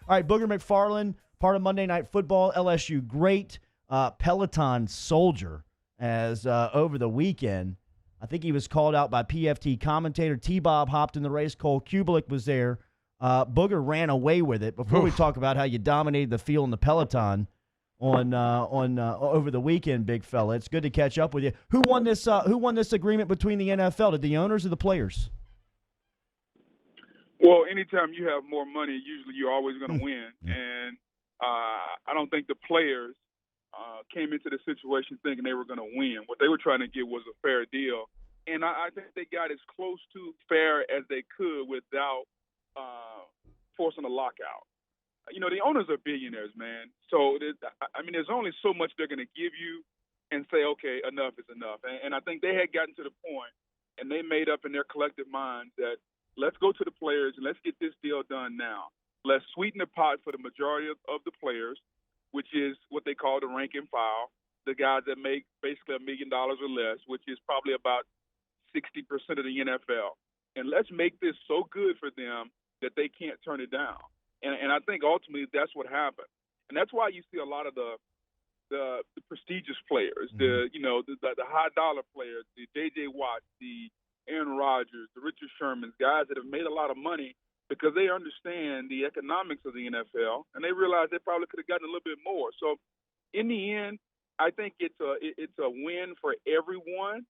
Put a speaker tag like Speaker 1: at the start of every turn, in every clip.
Speaker 1: All right, Booger McFarland, part of Monday Night Football, LSU great, Peloton soldier, as over the weekend. I think he was called out by PFT commentator. T-Bob hopped in the race. Cole Kubelik was there. Booger ran away with it. Before we talk about how you dominated the field in the Peloton on over the weekend, big fella, it's good to catch up with you. Who won this agreement between the NFL? Did the owners or the players?
Speaker 2: Well, anytime you have more money, usually you're always going to win. And I don't think the players came into the situation thinking they were going to win. What they were trying to get was a fair deal. And I think they got as close to fair as they could without forcing a lockout. You know, the owners are billionaires, man. So, there's only so much they're going to give you and say, okay, enough is enough. And I think they had gotten to the point, and they made up in their collective minds that let's go to the players and let's get this deal done now. Let's sweeten the pot for the majority of the players, which is what they call the rank and file, the guys that make basically $1 million or less, which is probably about 60% of the NFL. And let's make this so good for them that they can't turn it down. And I think ultimately that's what happened. And that's why you see a lot of the prestigious players, the high dollar players, the J.J. Watt, the Aaron Rodgers, the Richard Shermans, guys that have made a lot of money because they understand the economics of the NFL, and they realize they probably could have gotten a little bit more. So in the end, I think it's a win for everyone.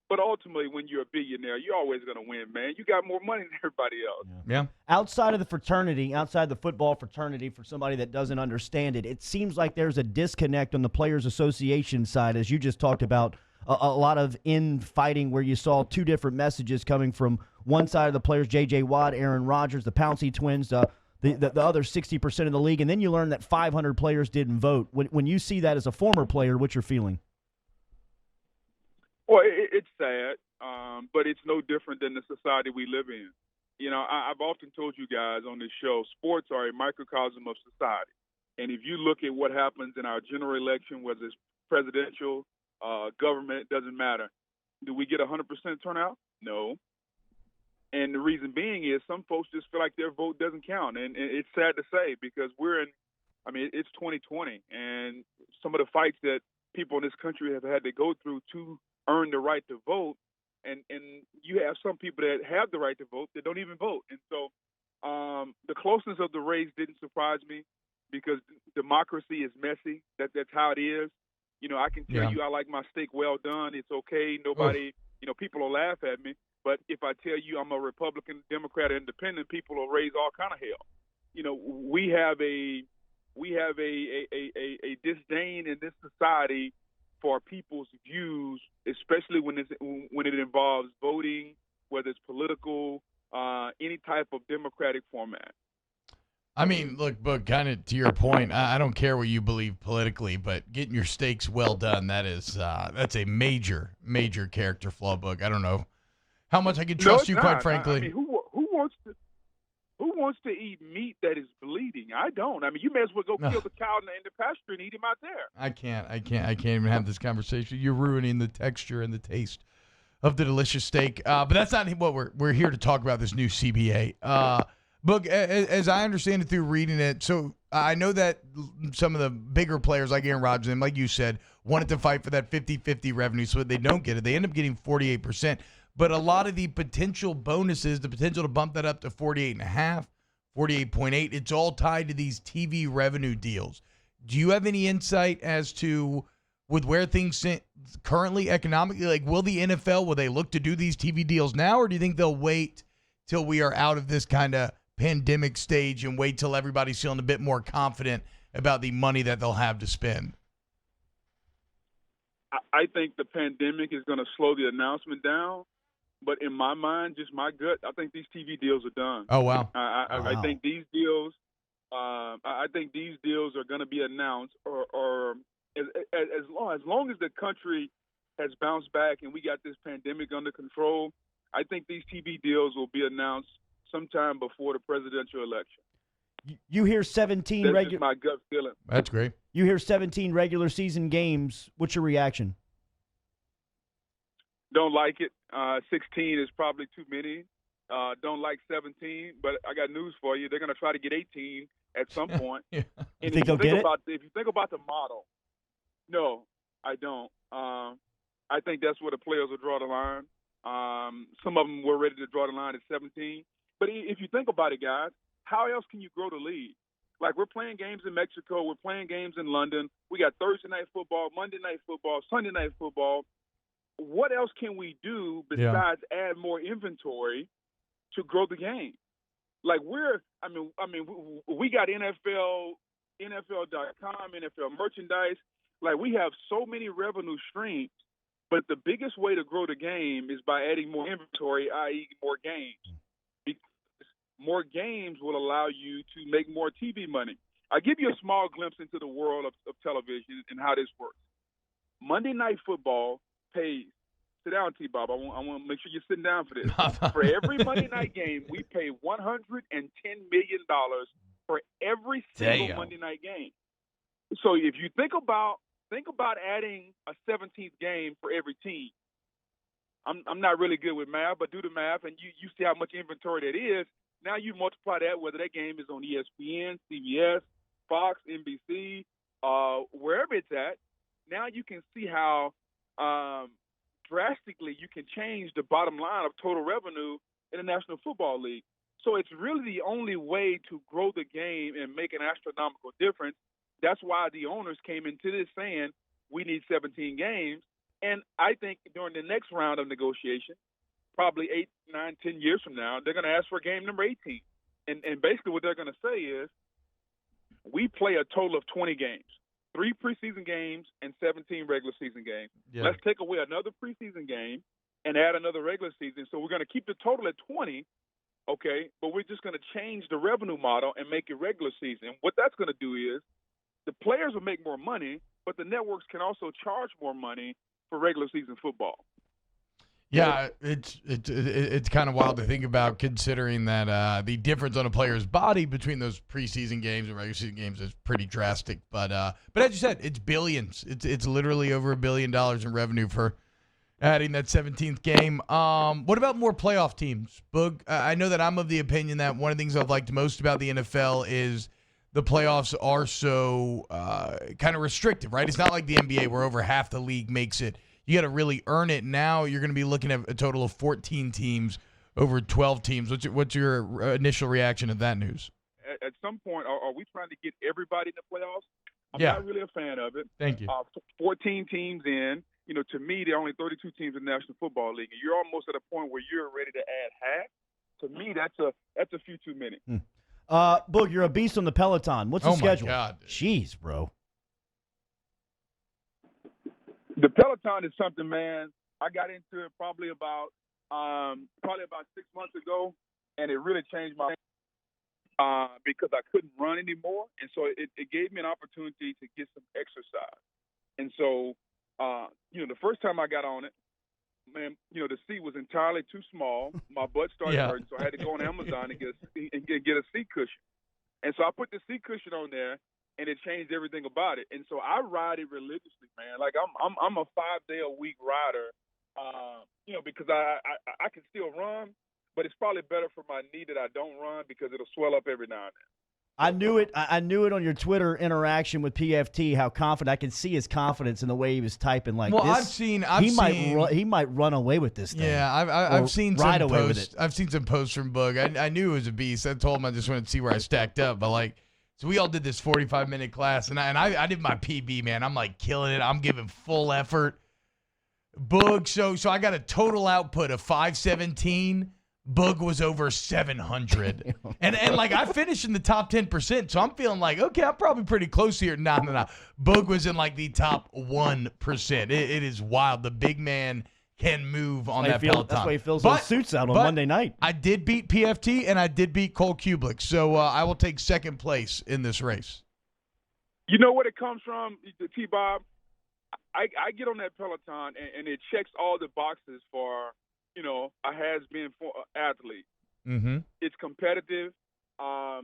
Speaker 2: But ultimately, when you're a billionaire, you're always going to win, man. You got more money than everybody else.
Speaker 1: Yeah. Outside of the fraternity, outside the football fraternity, for somebody that doesn't understand it, it seems like there's a disconnect on the Players Association side, as you just talked about, a lot of infighting where you saw two different messages coming from one side of the players, J.J. Watt, Aaron Rodgers, the Pouncey twins, the other 60% of the league, and then you learn that 500 players didn't vote. When you see that as a former player, what's your feeling?
Speaker 2: Well, it's sad, but it's no different than the society we live in. You know, I've often told you guys on this show, sports are a microcosm of society. And if you look at what happens in our general election, whether it's presidential, government, doesn't matter. Do we get 100% turnout? No. And the reason being is some folks just feel like their vote doesn't count. And it's sad to say because it's 2020, and some of the fights that people in this country have had to go through to earn the right to vote, and you have some people that have the right to vote that don't even vote. And so the closeness of the race didn't surprise me because democracy is messy. That's how it is. You know, I can tell you I like my steak well done. It's okay. Nobody, people will laugh at me. But if I tell you I'm a Republican, Democrat, or Independent, people will raise all kind of hell. You know, we have a disdain in this society for people's views, especially when it involves voting, whether it's political, any type of democratic format.
Speaker 3: I mean, look, Boog, kind of to your point, I don't care what you believe politically, but getting your steaks well done, that's a major, major character flaw, Boog. I don't know how much I can trust you, quite frankly.
Speaker 2: I mean, who wants to eat meat that is bleeding? I don't. I mean, you may as well go kill the cow in the pasture and eat him out there.
Speaker 3: I can't even have this conversation. You're ruining the texture and the taste of the delicious steak. But that's not what we're here to talk about, this new CBA. Boog, as I understand it through reading it, so I know that some of the bigger players like Aaron Rodgers and like you said, wanted to fight for that 50-50 revenue so that they don't get it. They end up getting 48%. But a lot of the potential bonuses, the potential to bump that up to 48.5, 48.8, it's all tied to these TV revenue deals. Do you have any insight as to, with where things sit currently economically, like will the NFL, will they look to do these TV deals now, or do you think they'll wait till we are out of this kind of pandemic stage and wait till everybody's feeling a bit more confident about the money that they'll have to spend?
Speaker 2: I think the pandemic is going to slow the announcement down. But in my mind, just my gut, I think these TV deals are done.
Speaker 3: Oh, wow.
Speaker 2: I think these deals are going to be announced or as long as the country has bounced back and we got this pandemic under control, I think these TV deals will be announced sometime before the presidential election.
Speaker 1: You hear 17
Speaker 2: That's
Speaker 1: regular.
Speaker 2: just my gut feeling.
Speaker 3: That's great.
Speaker 1: You hear 17 regular season games. What's your reaction?
Speaker 2: Don't like it. 16 is probably too many. Don't like 17, but I got news for you. They're going to try to get 18 at some point.
Speaker 3: Yeah.
Speaker 2: And
Speaker 1: You think they'll get it?
Speaker 2: If you think about the model, no, I don't. I think that's where the players will draw the line. Some of them were ready to draw the line at 17. But if you think about it, guys, how else can you grow the league? Like, we're playing games in Mexico. We're playing games in London. We got Thursday night football, Monday night football, Sunday night football. What else can we do besides add more inventory to grow the game? Like, we got NFL, NFL.com, NFL merchandise. Like, we have so many revenue streams, but the biggest way to grow the game is by adding more inventory, i.e. more games. Because more games will allow you to make more TV money. I'll give you a small glimpse into the world of television and how this works. Monday Night Football pays. Sit down, T-Bob. I want to make sure you're sitting down for this. For every Monday night game, we pay $110 million for every single Monday night game. So if you think about adding a 17th game for every team. I'm not really good with math, but do the math, and you see how much inventory that is. Now you multiply that, whether that game is on ESPN, CBS, Fox, NBC, wherever it's at. Now you can see how drastically you can change the bottom line of total revenue in the National Football League. So it's really the only way to grow the game and make an astronomical difference. That's why the owners came into this saying we need 17 games. And I think during the next round of negotiation, probably 8, 9, 10 years from now, they're going to ask for game number 18. And basically what they're going to say is we play a total of 20 games, 3 preseason games and 17 regular season games. Yeah. Let's take away another preseason game and add another regular season. So we're going to keep the total at 20, okay, but we're just going to change the revenue model and make it regular season. What that's going to do is the players will make more money, but the networks can also charge more money for regular season football.
Speaker 3: Yeah, it's kind of wild to think about, considering that the difference on a player's body between those preseason games and regular season games is pretty drastic. But as you said, it's billions. It's literally over $1 billion in revenue for adding that 17th game. What about more playoff teams? Boog, I know that I'm of the opinion that one of the things I've liked most about the NFL is the playoffs are so kind of restrictive, right? It's not like the NBA where over half the league makes it. You got to really earn it. Now you're going to be looking at a total of 14 teams over 12 teams. What's your initial reaction to that news?
Speaker 2: At some point, are we trying to get everybody in the playoffs? I'm not really a fan of it.
Speaker 3: Thank you.
Speaker 2: 14 teams in. You know, to me, there are only 32 teams in the National Football League, and you're almost at a point where you're ready to add half. To me, that's a few too many.
Speaker 1: Boog, you're a beast on the Peloton. What's the schedule?
Speaker 3: Oh, my God.
Speaker 1: Jeez, bro.
Speaker 2: The Peloton is something, man. I got into it probably about 6 months ago, and it really changed my because I couldn't run anymore, and so it gave me an opportunity to get some exercise. And so, the first time I got on it, man, the seat was entirely too small. My butt started hurting, so I had to go on Amazon and get a seat cushion. And so I put the seat cushion on there, and it changed everything about it. And so I ride it religiously, man. Like I'm a 5-day-a-week rider, because I can still run, but it's probably better for my knee that I don't run because it'll swell up every now and then.
Speaker 1: I knew it on your Twitter interaction with PFT, how confident. I could see his confidence in the way he was typing. Like,
Speaker 3: well,
Speaker 1: this, he might run away with this thing.
Speaker 3: Yeah, I've seen some
Speaker 1: away
Speaker 3: posts.
Speaker 1: with it.
Speaker 3: I've seen some posts from Boog. I knew it was a beast. I told him I just wanted to see where I stacked up. But so we all did this 45-minute class, and I did my PB, man. I'm killing it. I'm giving full effort. Boog, so I got a total output of 517. Boog was over 700. And I finished in the top 10%, so I'm feeling like, okay, I'm probably pretty close here. No. Boog was in the top 1%. It is wild. The big man can move on that Peloton.
Speaker 1: That's why he fills those suits out on Monday night.
Speaker 3: I did beat PFT, and I did beat Cole Kublik, so I will take second place in this race.
Speaker 2: You know where it comes from, T-Bob? I get on that Peloton, and it checks all the boxes for – a has-been athlete.
Speaker 3: Mm-hmm.
Speaker 2: It's competitive. I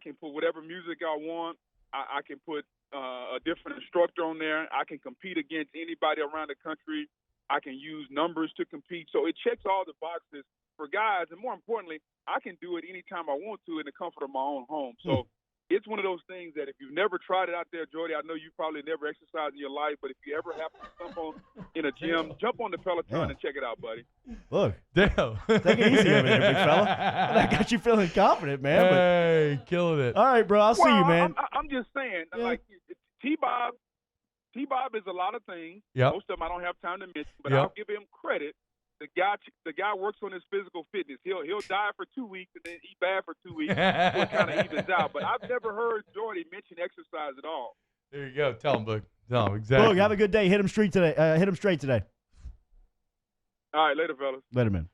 Speaker 2: can put whatever music I want. I can put a different instructor on there. I can compete against anybody around the country. I can use numbers to compete. So it checks all the boxes for guys. And more importantly, I can do it anytime I want to in the comfort of my own home. So it's one of those things that if you've never tried it out there, Jordy, I know you probably never exercised in your life, but if you ever have to jump on in a gym, jump on the Peloton and check it out, buddy.
Speaker 1: Look,
Speaker 3: Damn.
Speaker 1: take it easy over there, big fella. That got you feeling confident, man.
Speaker 3: Hey, killing it.
Speaker 1: All right, bro. I'll see you, man.
Speaker 2: I'm just saying, like T-Bob is a lot of things.
Speaker 3: Yep.
Speaker 2: Most of them I don't have time to mention, but
Speaker 3: Yep.
Speaker 2: I'll give him credit. The guy works on his physical fitness. He'll die for 2 weeks and then eat bad for 2 weeks. So it kind of evens out. But I've never heard Jordy mention exercise at all.
Speaker 3: There you go. Tell him, Boog. Tell him exactly.
Speaker 1: Boog, have a good day. Hit him straight today. All right, later, man.